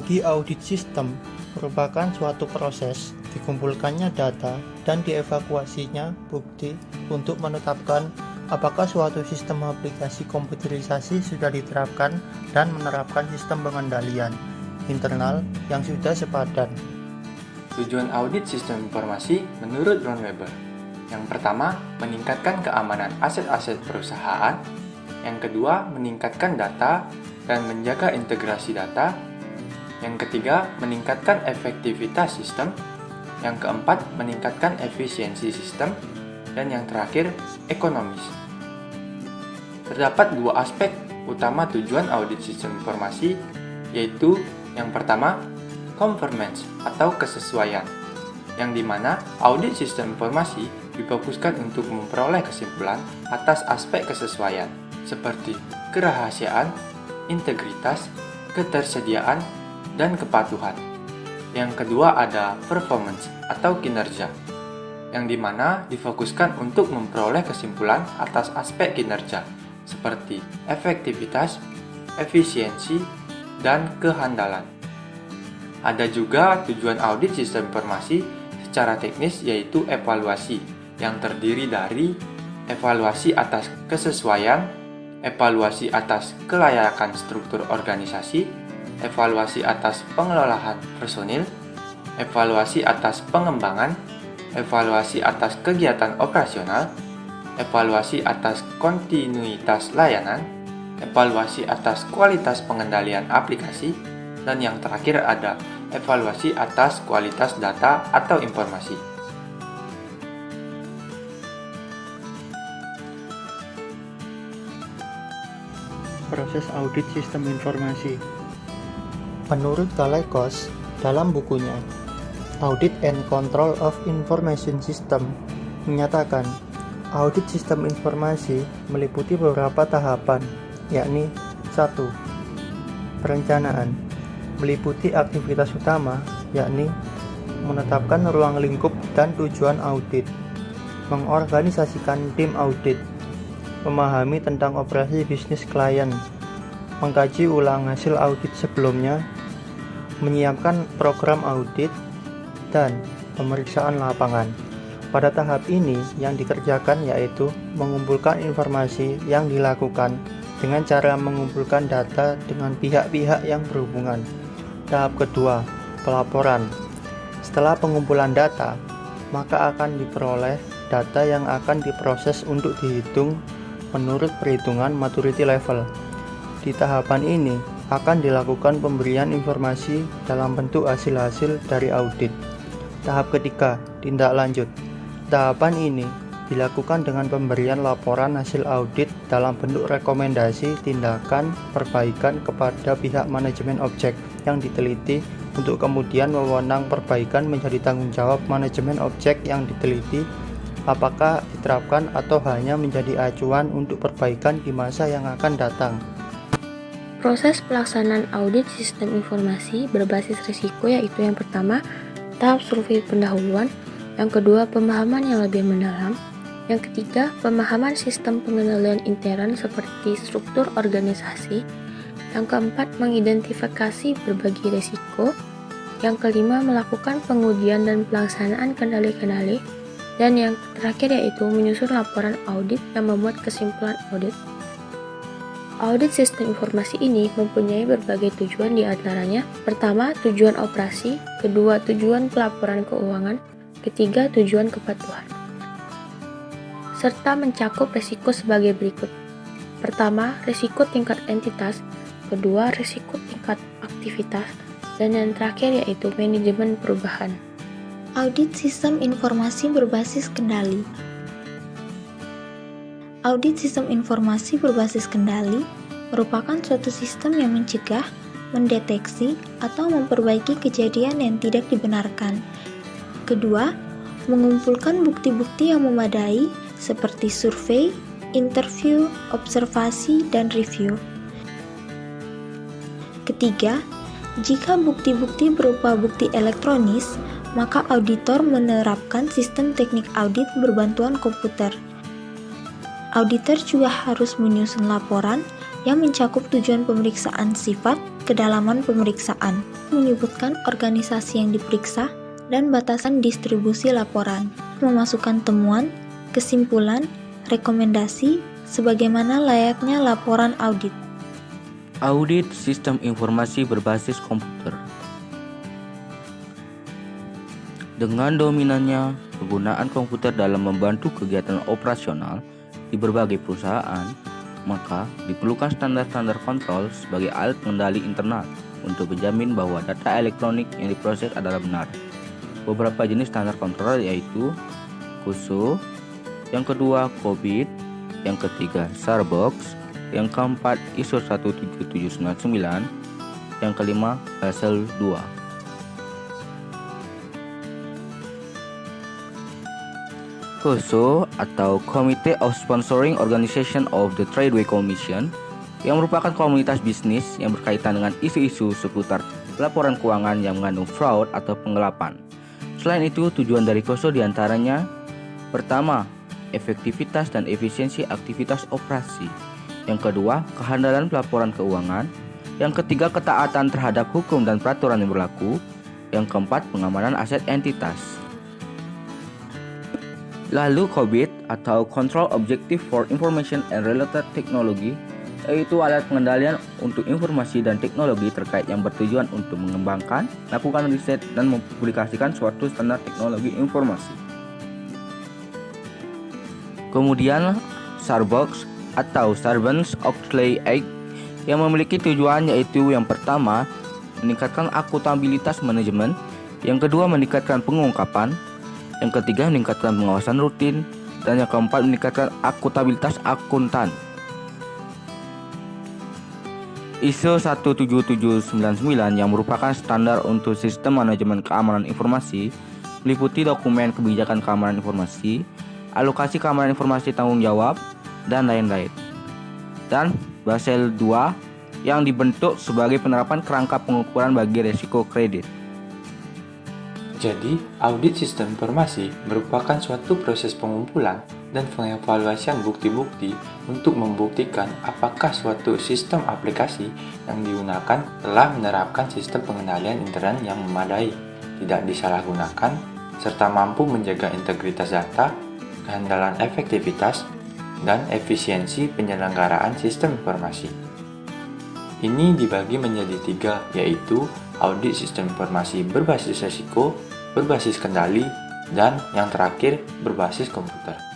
Bagi audit sistem, merupakan suatu proses dikumpulkannya data dan dievaluasinya bukti untuk menetapkan apakah suatu sistem aplikasi komputerisasi sudah diterapkan dan menerapkan sistem pengendalian internal yang sudah sepadan. Tujuan audit sistem informasi menurut Ron Weber. Yang pertama, meningkatkan keamanan aset-aset perusahaan. Yang kedua, meningkatkan data dan menjaga integrasi data. Yang ketiga, meningkatkan efektivitas sistem. Yang keempat, meningkatkan efisiensi sistem. Dan yang terakhir, ekonomis. Terdapat dua aspek utama tujuan audit sistem informasi, yaitu yang pertama, conformance atau kesesuaian, yang dimana audit sistem informasi difokuskan untuk memperoleh kesimpulan atas aspek kesesuaian, seperti kerahasiaan, integritas, ketersediaan, dan kepatuhan. Yang kedua ada performance atau kinerja, yang dimana difokuskan untuk memperoleh kesimpulan atas aspek kinerja, seperti efektivitas, efisiensi, dan kehandalan. Ada juga tujuan audit sistem informasi secara teknis, yaitu evaluasi, yang terdiri dari evaluasi atas kesesuaian, evaluasi atas kelayakan struktur organisasi, evaluasi atas pengelolaan personil, evaluasi atas pengembangan, evaluasi atas kegiatan operasional, evaluasi atas kontinuitas layanan, evaluasi atas kualitas pengendalian aplikasi, dan yang terakhir ada evaluasi atas kualitas data atau informasi. Proses audit sistem informasi. Menurut Galekos, dalam bukunya Audit and Control of Information System menyatakan, audit sistem informasi meliputi beberapa tahapan, yakni 1. Perencanaan, meliputi aktivitas utama, yakni menetapkan ruang lingkup dan tujuan audit, mengorganisasikan tim audit, memahami tentang operasi bisnis klien, mengkaji ulang hasil audit sebelumnya, menyiapkan program audit, dan pemeriksaan lapangan. Pada tahap ini yang dikerjakan yaitu mengumpulkan informasi yang dilakukan dengan cara mengumpulkan data dengan pihak-pihak yang berhubungan. Tahap kedua, pelaporan. Setelah pengumpulan data, maka akan diperoleh data yang akan diproses untuk dihitung menurut perhitungan maturity level. Di tahapan ini akan dilakukan pemberian informasi dalam bentuk hasil-hasil dari audit. Tahap ketiga, tindak lanjut. Tahapan ini dilakukan dengan pemberian laporan hasil audit dalam bentuk rekomendasi tindakan perbaikan kepada pihak manajemen objek yang diteliti, untuk kemudian wewenang perbaikan menjadi tanggung jawab manajemen objek yang diteliti, apakah diterapkan atau hanya menjadi acuan untuk perbaikan di masa yang akan datang. Proses pelaksanaan audit sistem informasi berbasis risiko, yaitu yang pertama, tahap survei pendahuluan, yang kedua, pemahaman yang lebih mendalam, yang ketiga, pemahaman sistem pengendalian intern seperti struktur organisasi, yang keempat, mengidentifikasi berbagai risiko, yang kelima, melakukan pengujian dan pelaksanaan kendali-kendali, dan yang terakhir yaitu menyusun laporan audit yang memuat kesimpulan audit. Audit sistem informasi ini mempunyai berbagai tujuan, di antaranya pertama, tujuan operasi, kedua, tujuan pelaporan keuangan, ketiga, tujuan kepatuhan, serta mencakup risiko sebagai berikut. Pertama, risiko tingkat entitas, kedua, risiko tingkat aktivitas, dan yang terakhir yaitu manajemen perubahan. Audit sistem informasi berbasis kendali. Audit sistem informasi berbasis kendali merupakan suatu sistem yang mencegah, mendeteksi, atau memperbaiki kejadian yang tidak dibenarkan. Kedua, mengumpulkan bukti-bukti yang memadai seperti survei, interview, observasi, dan review. Ketiga, jika bukti-bukti berupa bukti elektronis, maka auditor menerapkan sistem teknik audit berbantuan komputer. Auditor juga harus menyusun laporan yang mencakup tujuan pemeriksaan sifat, kedalaman pemeriksaan, menyebutkan organisasi yang diperiksa, dan batasan distribusi laporan, memasukkan temuan, kesimpulan, rekomendasi, sebagaimana layaknya laporan audit. Audit sistem informasi berbasis komputer. Dengan dominannya penggunaan komputer dalam membantu kegiatan operasional di berbagai perusahaan, maka diperlukan standar-standar kontrol sebagai alat pengendali internal untuk menjamin bahwa data elektronik yang diproses adalah benar. Beberapa jenis standar kontrol yaitu CUSO, yang kedua COBIT, yang ketiga SARBOX, yang keempat ISO 17799, yang kelima Basel II. COSO atau Committee of Sponsoring Organization of the Tradeway Commission, yang merupakan komunitas bisnis yang berkaitan dengan isu-isu seputar laporan keuangan yang mengandung fraud atau penggelapan. Selain itu, tujuan dari COSO diantaranya: pertama, efektivitas dan efisiensi aktivitas operasi; yang kedua, kehandalan pelaporan keuangan; yang ketiga, ketaatan terhadap hukum dan peraturan yang berlaku; yang keempat, pengamanan aset entitas. Lalu COBIT atau Control Objective for Information and Related Technology, yaitu alat pengendalian untuk informasi dan teknologi terkait yang bertujuan untuk mengembangkan, melakukan riset, dan mempublikasikan suatu standar teknologi informasi. Kemudian SARBOX atau Sarbanes-Oxley Act, yang memiliki tujuan yaitu yang pertama, meningkatkan akuntabilitas manajemen; yang kedua, meningkatkan pengungkapan; yang ketiga, meningkatkan pengawasan rutin; dan yang keempat, meningkatkan akuntabilitas akuntan. ISO 17799 yang merupakan standar untuk sistem manajemen keamanan informasi meliputi dokumen kebijakan keamanan informasi, alokasi keamanan informasi tanggung jawab, dan lain-lain. Dan Basel II yang dibentuk sebagai penerapan kerangka pengukuran bagi risiko kredit. Jadi, audit sistem informasi merupakan suatu proses pengumpulan dan pengevaluasian bukti-bukti untuk membuktikan apakah suatu sistem aplikasi yang digunakan telah menerapkan sistem pengendalian internal yang memadai, tidak disalahgunakan, serta mampu menjaga integritas data, kehandalan efektivitas, dan efisiensi penyelenggaraan sistem informasi. Ini dibagi menjadi 3, yaitu audit sistem informasi berbasis risiko, berbasis kendali, dan yang terakhir berbasis komputer.